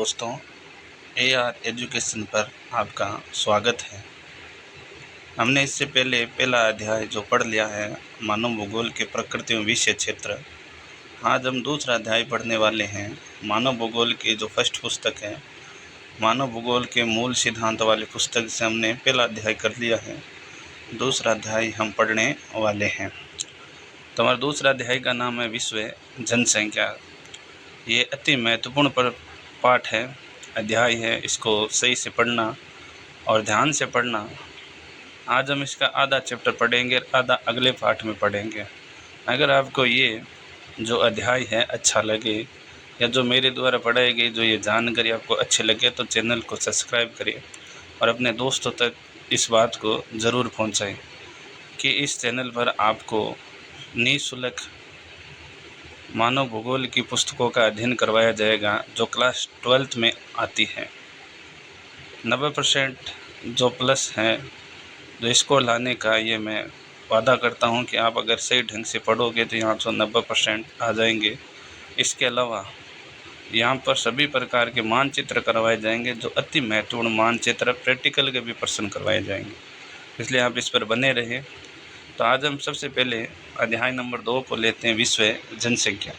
दोस्तों, AR education पर आपका स्वागत है। हमने इससे पहले पहला अध्याय जो पढ़ लिया है मानव भूगोल के प्रकृति एवं विषय क्षेत्र। आज हम दूसरा अध्याय पढ़ने वाले हैं। मानव भूगोल की जो फर्स्ट पुस्तक है, मानव भूगोल के मूल सिद्धांत वाली पुस्तक से हमने पहला अध्याय कर लिया है। दूसरा अध्याय हम पढ़ने वाले हैं। तो हमारा दूसरा अध्याय का नाम है विश्व जनसंख्या। ये अति महत्वपूर्ण पाठ है, अध्याय है। इसको सही से पढ़ना और ध्यान से पढ़ना। आज हम इसका आधा चैप्टर पढ़ेंगे और आधा अगले पाठ में पढ़ेंगे। अगर आपको ये जो अध्याय है अच्छा लगे या जो मेरे द्वारा पढ़ाई गई जो ये जानकारी आपको अच्छी लगे तो चैनल को सब्सक्राइब करिए और अपने दोस्तों तक इस बात को ज़रूर पहुंचाएं कि इस चैनल पर आपको निःशुल्क मानव भूगोल की पुस्तकों का अध्ययन करवाया जाएगा जो क्लास 12th में आती है। 90% जो प्लस हैं जो स्कोर लाने का ये मैं वादा करता हूँ कि आप अगर सही ढंग से पढ़ोगे तो यहाँ से 90% आ जाएंगे। इसके अलावा यहाँ पर सभी प्रकार के मानचित्र करवाए जाएंगे जो अति महत्वपूर्ण मानचित्र प्रैक्टिकल के भी प्रश्न करवाए जाएंगे, इसलिए आप इस पर बने रहें। तो आज हम सबसे पहले अध्याय नंबर 2 को लेते हैं, विश्व जनसंख्या।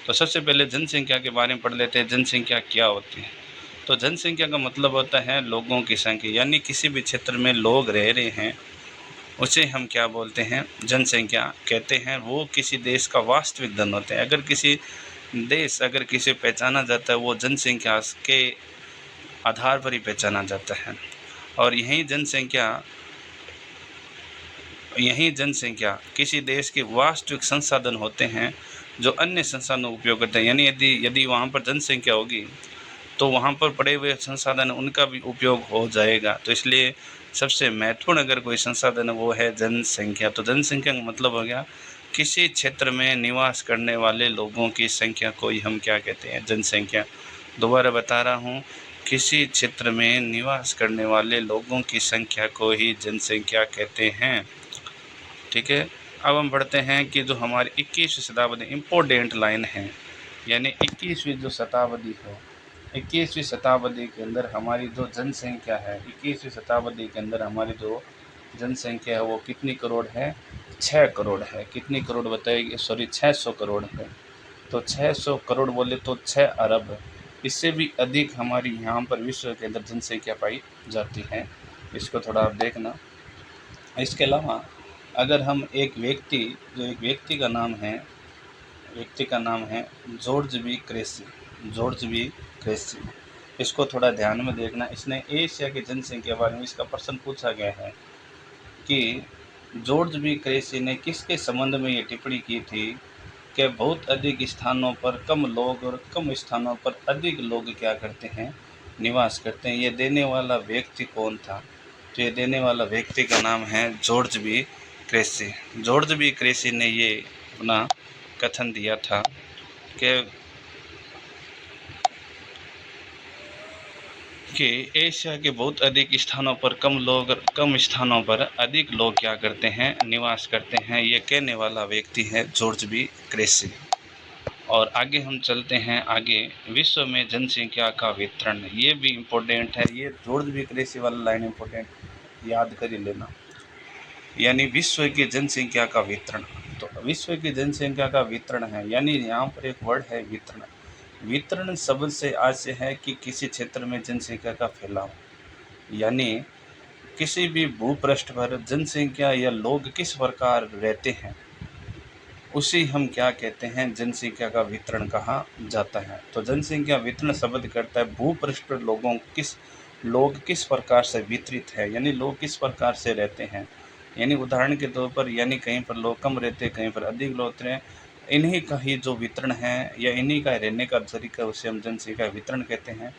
तो सबसे पहले जनसंख्या के बारे में पढ़ लेते हैं। जनसंख्या क्या होती है? तो जनसंख्या का मतलब होता है लोगों की संख्या, यानी किसी भी क्षेत्र में लोग रह रहे हैं उसे हम क्या बोलते हैं? जनसंख्या कहते हैं। वो किसी देश का वास्तविक धन होते हैं। अगर किसी देश अगर किसे पहचाना जाता है वो जनसंख्या के आधार पर ही पहचाना जाता है। और यही जनसंख्या किसी देश के वास्तविक संसाधन होते हैं जो अन्य संसाधनों का उपयोग करते हैं। यानी यदि वहाँ पर जनसंख्या होगी तो वहाँ पर पड़े हुए संसाधन उनका भी उपयोग हो जाएगा। तो इसलिए सबसे महत्वपूर्ण अगर कोई संसाधन है वो है जनसंख्या। तो जनसंख्या का मतलब हो गया किसी क्षेत्र में निवास करने वाले लोगों की संख्या को ही हम क्या कहते हैं? जनसंख्या। दोबारा बता रहा हूँ, किसी क्षेत्र में निवास करने वाले लोगों की संख्या को ही जनसंख्या कहते हैं। ठीक है। अब हम बढ़ते हैं कि जो हमारी 21वीं शताब्दी इम्पोर्टेंट लाइन है, यानी 21वीं जो शताब्दी हो, 21वीं शताब्दी के अंदर हमारी जो जनसंख्या है, 21वीं शताब्दी के अंदर हमारी जो जनसंख्या है वो कितनी करोड़ है? 6 करोड़ है। कितनी करोड़ बताइए? 600 करोड़ है। तो 600 करोड़ बोले तो 6 अरब, इससे भी अधिक हमारी यहाँ पर विश्व के अंदर जनसंख्या पाई जाती है। इसको थोड़ा आप देखना। इसके अलावा अगर हम एक व्यक्ति का नाम है जॉर्ज बी क्रेसी। इसको थोड़ा ध्यान में देखना। इसने एशिया की जनसंख्या के बारे में इसका प्रश्न पूछा गया है कि जॉर्ज बी क्रेसी ने किसके संबंध में ये टिप्पणी की थी कि बहुत अधिक स्थानों पर कम लोग और कम स्थानों पर अधिक लोग क्या करते हैं? निवास करते हैं। ये देने वाला व्यक्ति कौन था? तो ये देने वाला व्यक्ति का नाम है George B Cressey. George B Cressey ने ये अपना कथन दिया था कि एशिया के बहुत अधिक स्थानों पर कम स्थानों पर अधिक लोग क्या करते हैं? निवास करते हैं। ये कहने वाला व्यक्ति है जॉर्ज बी क्रेसी। और आगे हम चलते हैं। आगे विश्व में जनसंख्या का वितरण, ये भी इम्पोर्टेंट है। ये जॉर्ज बी क्रेसी वाला लाइन इम्पोर्टेंट, याद कर ही लेना। यानी विश्व की जनसंख्या का वितरण। तो विश्व की जनसंख्या का वितरण है, यानी यहाँ पर एक वर्ड है वितरण। वितरण शब्द से आशय है कि किसी क्षेत्र में जनसंख्या का फैलाव, यानी किसी भी भूपृष्ठ पर जनसंख्या या लोग किस प्रकार रहते हैं उसी हम क्या कहते हैं? जनसंख्या का वितरण कहा जाता है। तो जनसंख्या वितरण शब्द करता है भूपृष्ठ पर लोग किस प्रकार से वितरित है, यानी लोग किस प्रकार से रहते हैं। यानी उदाहरण के तौर पर, यानी कहीं पर लोग कम रहते हैं, कहीं पर अधिक लोग रहते हैं। इन्हीं का ही जो वितरण है या इन्हीं का रहने का तरीका, उसे हम जनसंख्या वितरण कहते हैं।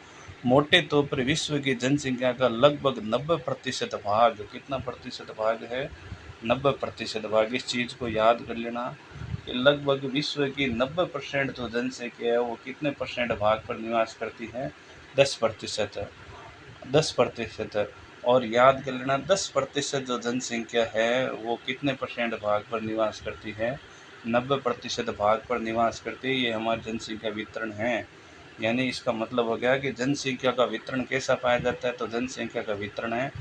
मोटे तौर पर विश्व की जनसंख्या का लगभग 90% भाग, कितना प्रतिशत भाग है? 90% भाग। इस चीज़ को याद कर लेना कि लगभग विश्व की 90% जो जनसंख्या है वो कितने परसेंट भाग पर निवास करती है? 10%। 10%। और याद कर लेना 10% जो जनसंख्या है वो कितने परसेंट भाग पर निवास करती है? 90% भाग पर निवास करती है। ये हमारी जनसंख्या वितरण है। यानी इसका मतलब हो गया कि जनसंख्या का वितरण कैसा पाया जाता है, तो जनसंख्या का वितरण है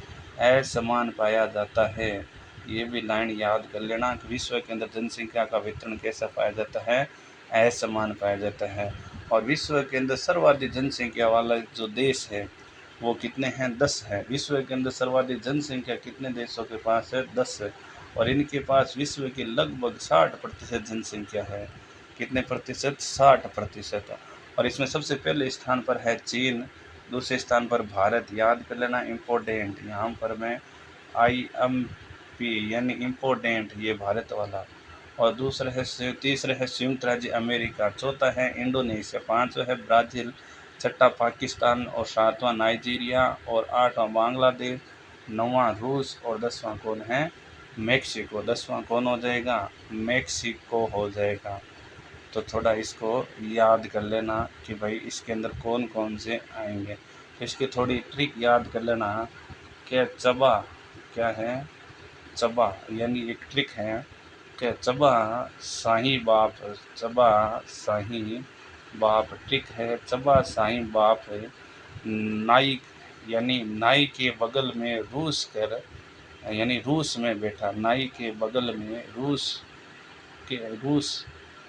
असमान पाया जाता है। ये भी लाइन याद कर लेना कि विश्व के अंदर जनसंख्या का वितरण कैसा पाया जाता है, असमान पाया जाता है। और विश्व के अंदर सर्वाधिक जनसंख्या वाला जो देश है वो कितने हैं, 10 है। विश्व के अंदर सर्वाधिक जनसंख्या कितने देशों के पास है, 10 है। और इनके पास विश्व की लगभग 60% जनसंख्या है। कितने प्रतिशत, 60%। और इसमें सबसे पहले स्थान पर है चीन, दूसरे स्थान पर भारत। याद कर लेना इम्पोर्टेंट, यहाँ पर मैं IMP यानी इम्पोर्टेंट, ये भारत वाला। और दूसरा है तीसरा है संयुक्त राज्य अमेरिका, चौथा है इंडोनेशिया, पांचवा है ब्राज़ील, छठा पाकिस्तान और सातवां नाइजीरिया और आठवां बांग्लादेश, नौवां रूस और 10वां कौन है, मेक्सिको। 10वां कौन हो जाएगा, मेक्सिको हो जाएगा। तो थोड़ा इसको याद कर लेना कि भाई इसके अंदर कौन कौन से आएंगे। तो इसकी थोड़ी ट्रिक याद कर लेना। क्या चबा, क्या है चबा, यानी एक ट्रिक है कि चबा शाही बाप, चबा शाही बाप, ट्रिक है चबा शाही बाप नाई, यानी नाई के बगल में रूस कर, यानी रूस में बैठा, नाई के बगल में रूस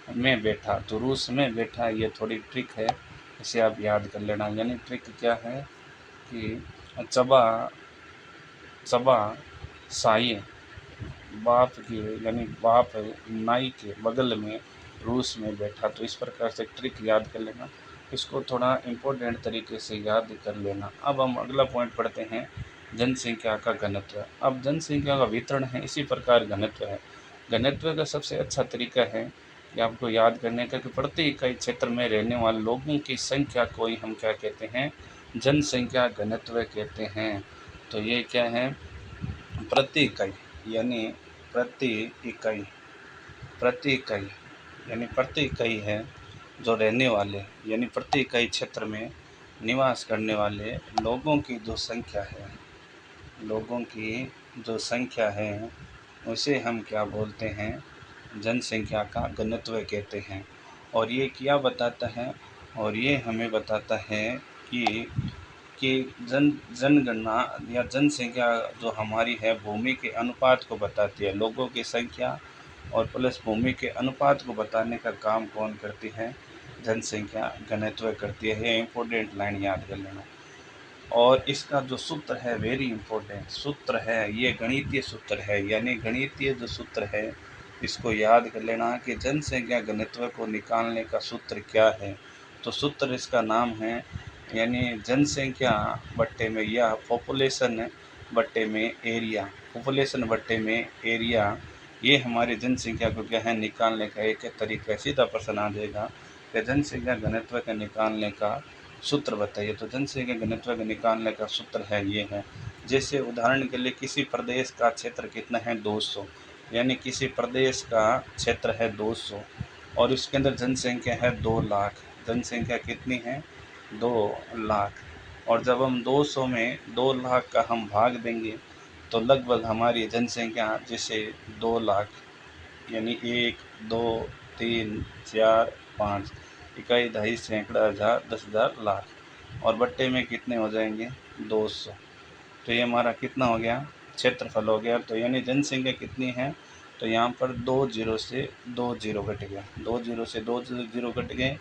में बैठा, तो रूस में बैठा, ये थोड़ी ट्रिक है, इसे आप याद कर लेना। यानी ट्रिक क्या है कि चबा चबा शाही बाप की, यानी बाप नाई के बगल में रूस में बैठा। तो इस प्रकार से ट्रिक याद कर लेना, इसको थोड़ा इम्पोर्टेंट तरीके से याद कर लेना। अब हम अगला पॉइंट पढ़ते हैं, जनसंख्या का घनत्व। अब जनसंख्या का वितरण है, इसी प्रकार घनत्व है। घनत्व का सबसे अच्छा तरीका है कि आपको याद करने का कि प्रति इकाई क्षेत्र में रहने वाले लोगों की संख्या को ही हम क्या कहते हैं, जनसंख्या घनत्व कहते हैं। तो ये क्या है, प्रति इकाई, यानी प्रति इकाई, प्रति इकाई यानी प्रति इकाई है जो रहने वाले, यानी प्रति इकाई क्षेत्र में निवास करने वाले लोगों की जो संख्या है, लोगों की जो संख्या है उसे हम क्या बोलते हैं, जनसंख्या का घनत्व कहते हैं। और ये क्या बताता है, और ये हमें बताता है कि कि जनगणना या जनसंख्या जो हमारी है भूमि के अनुपात को बताती है, लोगों की संख्या और प्लस भूमि के अनुपात को बताने का काम कौन करती है, जनसंख्या घनत्व करती है। ये इंपॉर्टेंट लाइन याद कर लेना। और इसका जो सूत्र है, वेरी इंपॉर्टेंट सूत्र है, ये गणितीय सूत्र है, यानी गणितीय जो सूत्र है इसको याद कर लेना कि जनसंख्या घनत्व को निकालने का सूत्र क्या है। तो सूत्र इसका नाम है, यानी जनसंख्या बट्टे में या पॉपुलेशन बट्टे में एरिया, पॉपुलेशन बट्टे में एरिया, ये हमारी जनसंख्या को क्या है निकालने का एक तरीका है। सीधा प्रश्न आ जाएगा कि जनसंख्या घनत्व का निकालने का सूत्र बताइए। तो जनसंख्या घनत्व का निकालने का सूत्र है ये है, जैसे उदाहरण के लिए किसी प्रदेश का क्षेत्र कितना है, 200, यानी किसी प्रदेश का क्षेत्र है 200 और उसके अंदर जनसंख्या है 2 लाख। जनसंख्या कितनी है, 2 लाख। और जब हम 200 में 2 लाख का हम भाग देंगे तो लगभग हमारी जनसंख्या जैसे 2 लाख, यानी 1 2 3 4 5 इकाई दहाई सैकड़ा हज़ार 10,000 लाख और बट्टे में कितने हो जाएंगे, 200। तो ये हमारा कितना हो गया, क्षेत्रफल हो गया। तो यानी जनसंख्या कितनी है, तो यहाँ पर 2 जीरो से 2 जीरो कट गया, 2 जीरो से 2 जीरो कट गए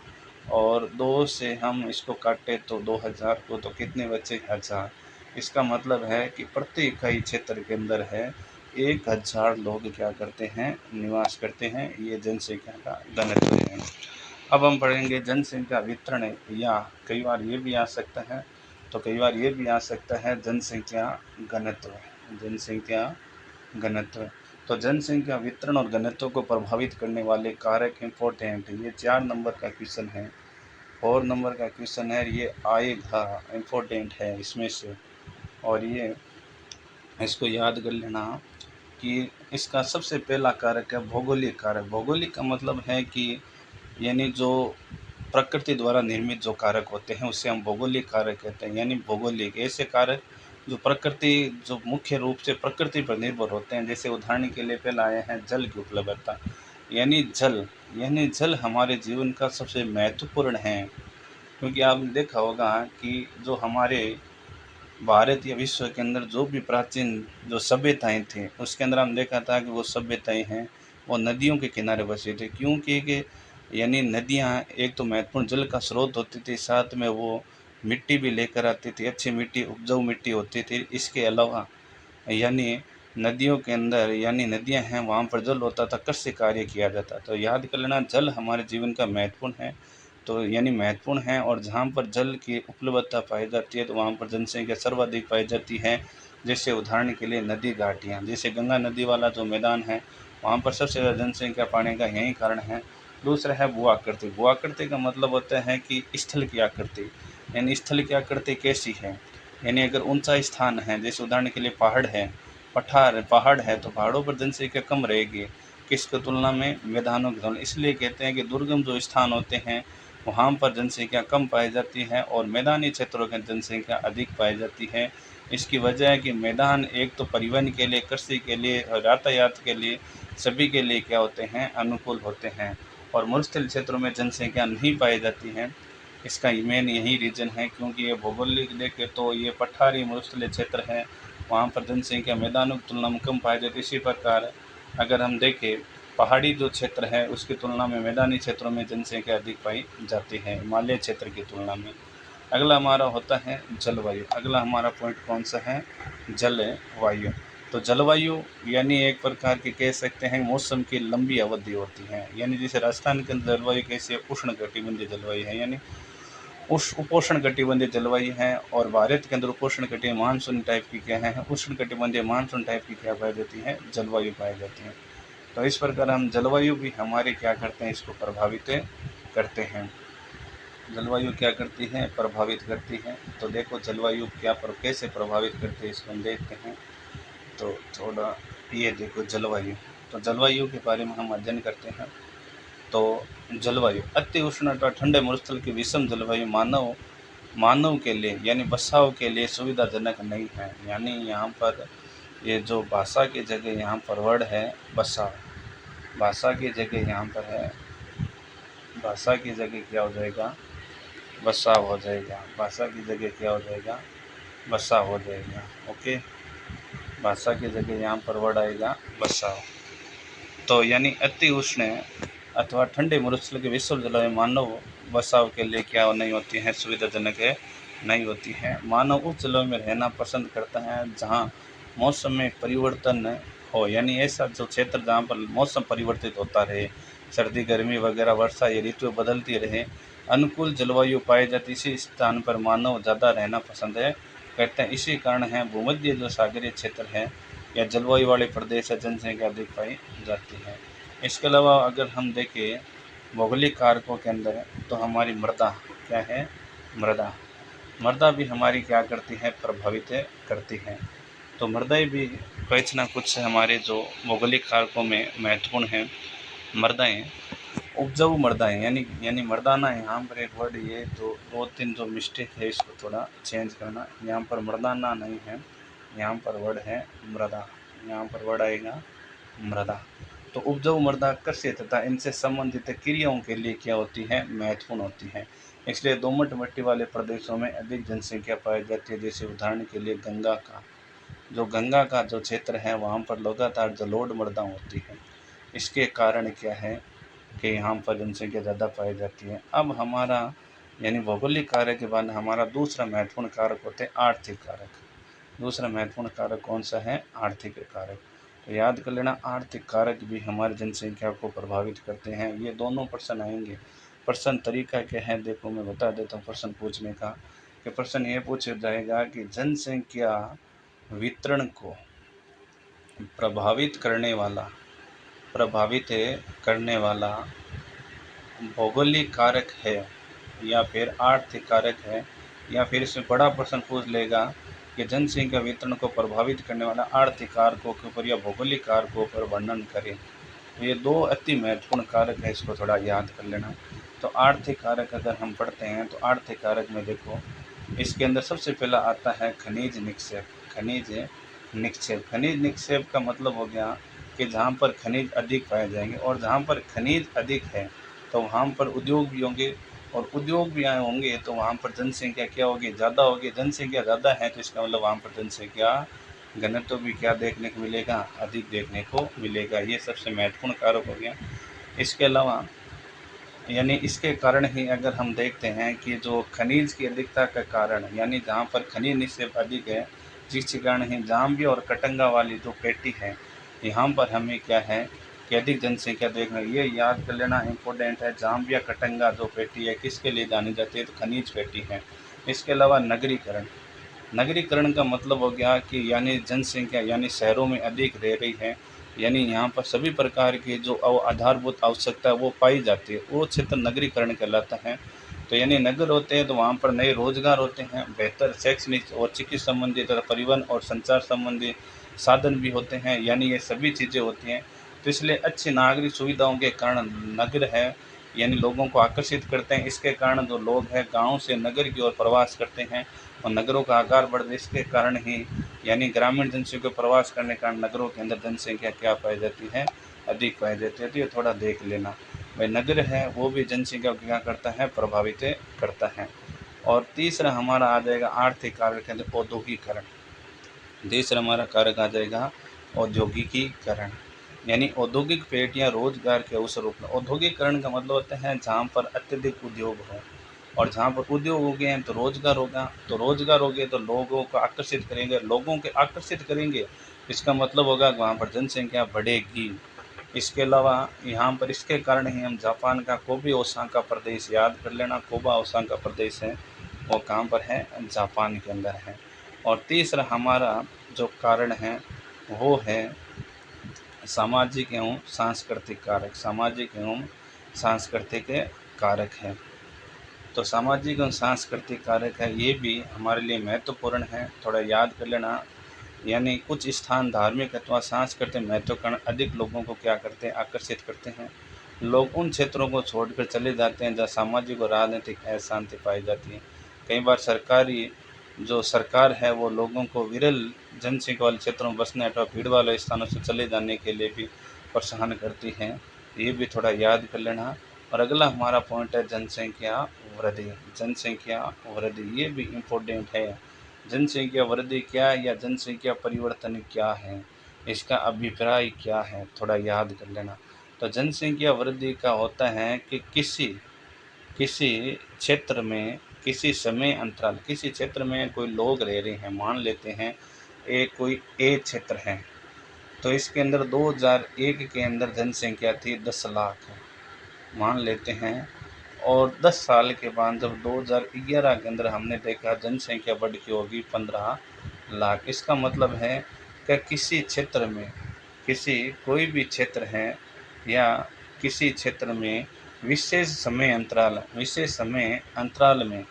और 2 से हम इसको काटे तो 2000 को, तो कितने बचे, 1000। इसका मतलब है कि प्रति इकाई क्षेत्र के अंदर है 1000 लोग क्या करते हैं, निवास करते हैं। ये जनसंख्या का घनत्व है। अब हम पढ़ेंगे जनसंख्या वितरण, या कई बार ये भी आ सकता है, तो कई बार ये भी आ सकता है जनसंख्या घनत्व, जनसंख्या घनत्व। तो जनसंख्या वितरण और घनत्व को प्रभावित करने वाले कारक इम्पोर्टेंट, ये 4 नंबर का क्वेश्चन है, 4 नंबर का क्वेश्चन है, ये आएगा, इम्पोर्टेंट है इसमें से। और ये इसको याद कर लेना कि इसका सबसे पहला कारक है भौगोलिक कारक। भौगोलिक का मतलब है कि यानी जो प्रकृति द्वारा निर्मित जो कारक होते हैं उसे हम भौगोलिक कारक कहते हैं। यानी भौगोलिक ऐसे कारक जो प्रकृति, जो मुख्य रूप से प्रकृति पर निर्भर होते हैं। जैसे उदाहरण के लिए पहला आया है जल की उपलब्धता, यानी जल, यानी जल हमारे जीवन का सबसे महत्वपूर्ण है। क्योंकि आपने देखा होगा कि जो हमारे भारत या विश्व के अंदर जो भी प्राचीन जो सभ्यताएं थी, उसके अंदर हम देखा था कि वो सभ्यताएं हैं वो नदियों के किनारे बसी थी। क्योंकि कि यानी नदियां एक तो महत्वपूर्ण जल का स्रोत होती थी, साथ में वो मिट्टी भी लेकर आती थी, अच्छी मिट्टी, उपजाऊ मिट्टी होती थी। इसके अलावा यानी नदियों के अंदर यानी नदियां हैं वहाँ पर जल होता था, कृषि कार्य किया जाता। तो याद कर लेना, जल हमारे जीवन का महत्वपूर्ण है। तो यानी महत्वपूर्ण है, और जहाँ पर जल की उपलब्धता पाई जाती है तो वहाँ पर जनसंख्या सर्वाधिक पाई जाती है। जैसे उदाहरण के लिए नदी घाटियाँ, जैसे गंगा नदी वाला जो मैदान है वहाँ पर सबसे ज़्यादा जनसंख्या पाने का यही कारण है। दूसरा है भू आकृति। भू आकृति का मतलब होता है कि स्थल की आकृति, यानी स्थल की आकृति कैसी है, यानी अगर ऊंचा स्थान है, जैसे उदाहरण के लिए पहाड़ है, पहाड़ है तो पहाड़ों पर जनसंख्या कम रहेगी किसकी तुलना में, मैदानों की तुलना। इसलिए कहते हैं कि दुर्गम जो स्थान होते हैं वहाँ पर जनसंख्या कम पाई जाती है और मैदानी क्षेत्रों की जनसंख्या अधिक पाई जाती है। इसकी वजह है कि मैदान एक तो परिवहन के लिए, कृषि के लिए और यातायात के लिए, सभी के लिए क्या होते हैं, अनुकूल होते हैं। और मरुस्थल क्षेत्रों में जनसंख्या नहीं पाई जाती है। इसका मेन यही रीज़न है, क्योंकि ये भौगोलिक देखें तो ये पठारी मरुस्थलीय क्षेत्र है, वहाँ पर जनसंख्या मैदानों की तुलना में कम पाई जाती है। इसी प्रकार अगर हम देखें पहाड़ी जो क्षेत्र है उसकी तुलना में मैदानी क्षेत्रों में जनसंख्या अधिक पाई जाती है हिमालय क्षेत्र की तुलना में। अगला हमारा होता है जलवायु। अगला हमारा पॉइंट कौन सा है, जलवायु। तो जलवायु यानी एक प्रकार की कह सकते हैं मौसम की लंबी अवधि होती है। यानी जैसे राजस्थान के अंदर जलवायु कैसी है, उष्ण कटिबंधीय जलवायु है, यानी उस उपोष्ण कटिबंधीय जलवायु है। और भारत के अंदर उपोष्ण कटिबंधीय मानसून टाइप की क्या है, उष्ण कटिबंधीय मानसून टाइप की क्या पाई जाती है, जलवायु पाई जाती है। तो इस प्रकार हम जलवायु भी हमारे क्या करते हैं, इसको प्रभावित करते हैं। जलवायु क्या करती है, प्रभावित करती है। तो देखो जलवायु क्या कैसे प्रभावित करती है इसको हम देखते हैं। तो थोड़ा ये देखो जलवायु, तो जलवायु के बारे में हम अध्ययन करते हैं। तो जलवायु अति उष्ण तथा ठंडे मरुस्थल की विषम जलवायु मानव के लिए यानी बसाव के लिए सुविधाजनक नहीं है। यानी यहाँ पर ये जो भाषा की जगह यहाँ पर वर्ड है बसाव, भाषा की जगह यहाँ पर है, भाषा की जगह क्या हो जाएगा, बसाव हो जाएगा। भाषा की जगह क्या हो जाएगा, बसाव हो जाएगा। ओके, भाषा की जगह यहाँ पर वर्ड आएगा बसाव। तो यानी अति उष्ण अथवा ठंडे मरुस्थल के विश्व जलवायु मानव बसाव के लिए क्या नहीं होती है, सुविधाजनक है नहीं होती है। मानव उस जलवायु में रहना पसंद करता है जहाँ मौसम में परिवर्तन हो, यानी ऐसा जो क्षेत्र जहाँ पर मौसम परिवर्तित होता रहे, सर्दी गर्मी वगैरह वर्षा ये ऋतु बदलती रहे, अनुकूल जलवायु पाई जाती, इसी स्थान पर मानव ज़्यादा रहना पसंद करते हैं। इसी कारण है भूमध्य जो सागरीय क्षेत्र है या जलवायु वाले प्रदेश है जनसंख्या अधिक पाई जाती है। इसके अलावा अगर हम देखें भौगोलिक कारकों के अंदर तो हमारी मृदा क्या है, मृदा भी हमारी क्या करती है, प्रभावित करती है। तो मृदाएं भी कुछ ना कुछ हमारे जो भौगोलिक कारकों में महत्वपूर्ण है। मृदाएं उपजाऊ मृदाएं यानी मर्दाना, यहाँ पर एक वर्ड ये तो दो तीन जो मिस्टेक है इसको थोड़ा चेंज करना। यहाँ पर मर्दाना नहीं है, यहाँ पर वर्ड है मृदा, यहाँ पर वर्ड आएगा मृदा। तो उपजाऊ मृदा कृषि तथा इनसे संबंधित क्रियाओं के लिए क्या होती है, महत्वपूर्ण होती है। इसलिए दोमट मिट्टी वाले प्रदेशों में अधिक जनसंख्या पाई जाती है। जैसे उदाहरण के लिए गंगा का जो क्षेत्र है वहाँ पर लगातार जलोढ़ मृदा होती है। इसके कारण क्या है कि यहाँ पर जनसंख्या ज़्यादा पाई जाती है। अब हमारा यानी भौगोलिक कारक के बाद हमारा दूसरा महत्वपूर्ण कारक होते हैं आर्थिक कारक। दूसरा महत्वपूर्ण कारक कौन सा है, आर्थिक कारक। तो याद कर लेना, आर्थिक कारक भी हमारी जनसंख्या को प्रभावित करते हैं। ये दोनों प्रश्न आएंगे। प्रश्न तरीका क्या है, देखो मैं बता देता हूँ प्रश्न पूछने का। कि प्रश्न ये पूछा जाएगा कि जनसंख्या वितरण को प्रभावित करने वाला भौगोलिक कारक है या फिर आर्थिक कारक है, या फिर इसमें बड़ा प्रश्न पूछ लेगा कि जनसंख्या वितरण को प्रभावित करने वाला आर्थिक कारकों के ऊपर या भौगोलिक कारकों पर वर्णन करें। तो ये दो अति महत्वपूर्ण कारक है, इसको थोड़ा याद कर लेना। तो आर्थिक कारक अगर हम पढ़ते हैं तो आर्थिक कारक में देखो इसके अंदर सबसे पहला आता है खनिज निक्षेप। खनिज निक्षेप का मतलब हो गया कि जहाँ पर खनिज अधिक पाए जाएंगे, और जहाँ पर खनिज अधिक है तो वहाँ पर उद्योग भी होंगे और उद्योग भी आए होंगे तो वहाँ पर जनसंख्या क्या होगी, ज़्यादा होगी। जनसंख्या ज़्यादा है तो इसका मतलब वहाँ पर जनसंख्या घनत्व भी क्या देखने को मिलेगा, अधिक देखने को मिलेगा। ये सबसे महत्वपूर्ण कारक हो गया। इसके अलावा यानी इसके कारण ही अगर हम देखते हैं कि जो खनिज की अधिकता का कारण, यानी जहाँ पर खनिज निक्षेप अधिक है, जिसके कारण ही जाम्बिया और कटंगा वाली जो पेटी है, यहाँ पर हमें क्या है कि अधिक जनसंख्या देखना, ये याद कर लेना इम्पोर्टेंट है। जाम्बिया कटंगा जो पेटी है किसके लिए जानी जाती है, तो खनिज पेटी है। इसके अलावा नगरीकरण, नगरीकरण का मतलब हो गया कि यानी जनसंख्या यानी शहरों में अधिक रह रही है, यानी यहाँ पर सभी प्रकार की जो आधारभूत आवश्यकता है वो पाई जाती है, वो क्षेत्र नगरीकरण कहलाता है। तो यानी नगर होते हैं तो वहाँ पर नए रोजगार होते हैं, बेहतर शैक्षणिक और चिकित्सा संबंधी तथा परिवहन और संचार संबंधी साधन भी होते हैं, यानी ये सभी चीज़ें होती हैं। तो इसलिए अच्छी नागरिक सुविधाओं के कारण नगर है यानी लोगों को आकर्षित करते हैं। इसके कारण जो लोग हैं गाँव से नगर की ओर प्रवास करते हैं और नगरों का आकार बढ़, इसके कारण ही यानी ग्रामीण जनसंख्या को प्रवास करने के कारण नगरों के अंदर जनसंख्या क्या पाई जाती है, अधिक पाई जाती है। तो ये थोड़ा देख लेना भाई, नगर है वो भी जनसंख्या को क्या करता है, प्रभावित करता है। और तीसरा हमारा आ जाएगा आर्थिक कारक के अंदर औद्योगिकरण। तीसरा हमारा कारक आ जाएगा औद्योगिकीकरण, यानी औद्योगिक पेटियाँ रोजगार के अवसर उपलब्ध। औद्योगिकरण का मतलब होता है जहाँ पर अत्यधिक उद्योग हो, और जहाँ पर उद्योग हो गए हैं तो रोजगार होगा, तो रोजगार हो गए तो लोगों को आकर्षित करेंगे, लोगों के आकर्षित करेंगे, इसका मतलब होगा वहाँ पर जनसंख्या बढ़ेगी। इसके अलावा यहाँ पर इसके कारण ही हम जापान का कोबे ओसाका प्रदेश याद कर लेना, कोबा ओसाका प्रदेश है वो कहाँ पर है, जापान के अंदर है। और तीसरा हमारा जो कारण है वो है सामाजिक एवं सांस्कृतिक कारक, सामाजिक एवं सांस्कृतिक कारक है। तो सामाजिक और सांस्कृतिक कारक है, ये भी हमारे लिए महत्वपूर्ण है, थोड़ा याद कर लेना। यानी कुछ स्थान धार्मिक अथवा सांस्कृतिक महत्व के कारण अधिक लोगों को क्या करते हैं, आकर्षित करते हैं। लोग उन क्षेत्रों को छोड़कर चले जाते हैं जहाँ सामाजिक और राजनीतिक अशांति पाई जाती है। कई बार सरकारी जो सरकार है वो लोगों को विरल जनसंख्या वाले क्षेत्रों में बसने अथवा भीड़ वाले स्थानों से चले जाने के लिए भी प्रोत्साहन करती है, ये भी थोड़ा याद कर लेना। और अगला हमारा पॉइंट है जनसंख्या वृद्धि। जनसंख्या वृद्धि ये भी इम्पोर्टेंट है। जनसंख्या वृद्धि क्या है या जनसंख्या परिवर्तन क्या है, इसका अभिप्राय क्या है, थोड़ा याद कर लेना। तो जनसंख्या वृद्धि का होता है कि किसी किसी क्षेत्र में किसी समय अंतराल, किसी क्षेत्र में कोई लोग रह रहे हैं, मान लेते हैं कोई ए क्षेत्र है, तो इसके अंदर 2001 के अंदर जनसंख्या थी 10 लाख मान लेते हैं, और 10 साल के बाद जब 2011 के अंदर हमने देखा जनसंख्या बढ़ के होगी 15 लाख। इसका मतलब है कि किसी क्षेत्र में किसी कोई भी क्षेत्र है या किसी क्षेत्र में विशेष समय अंतराल में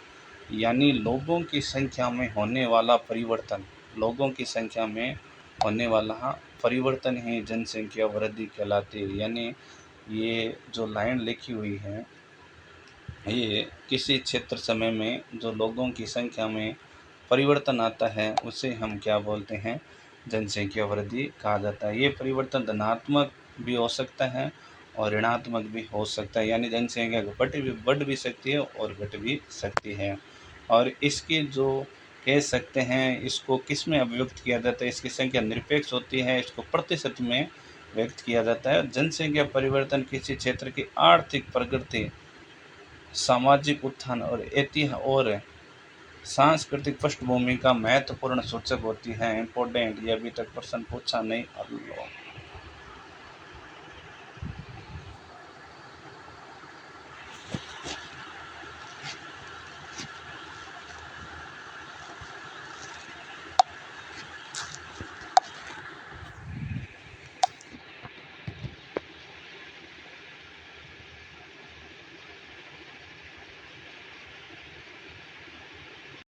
यानी लोगों की संख्या में होने वाला परिवर्तन, लोगों की संख्या में होने वाला परिवर्तन ही जनसंख्या वृद्धि कहलाती है। यानी ये जो लाइन लिखी हुई है ये किसी क्षेत्र समय में जो लोगों की संख्या में परिवर्तन आता है उसे हम क्या बोलते हैं, जनसंख्या वृद्धि कहा जाता है। ये परिवर्तन धनात्मक भी हो सकता है और ऋणात्मक भी हो सकता है, यानी जनसंख्या बढ़ भी सकती है और घट भी सकती है। और इसकी जो कह सकते हैं इसको किस में अभिव्यक्त किया जाता है, इसकी संख्या निरपेक्ष होती है, इसको प्रतिशत में व्यक्त किया जाता है। जनसंख्या परिवर्तन किसी क्षेत्र की आर्थिक प्रगति, सामाजिक उत्थान और सांस्कृतिक पृष्ठभूमि का महत्वपूर्ण सूचक होती है। इम्पोर्टेंट, ये अभी तक प्रश्न पूछा नहीं। अल्लाह।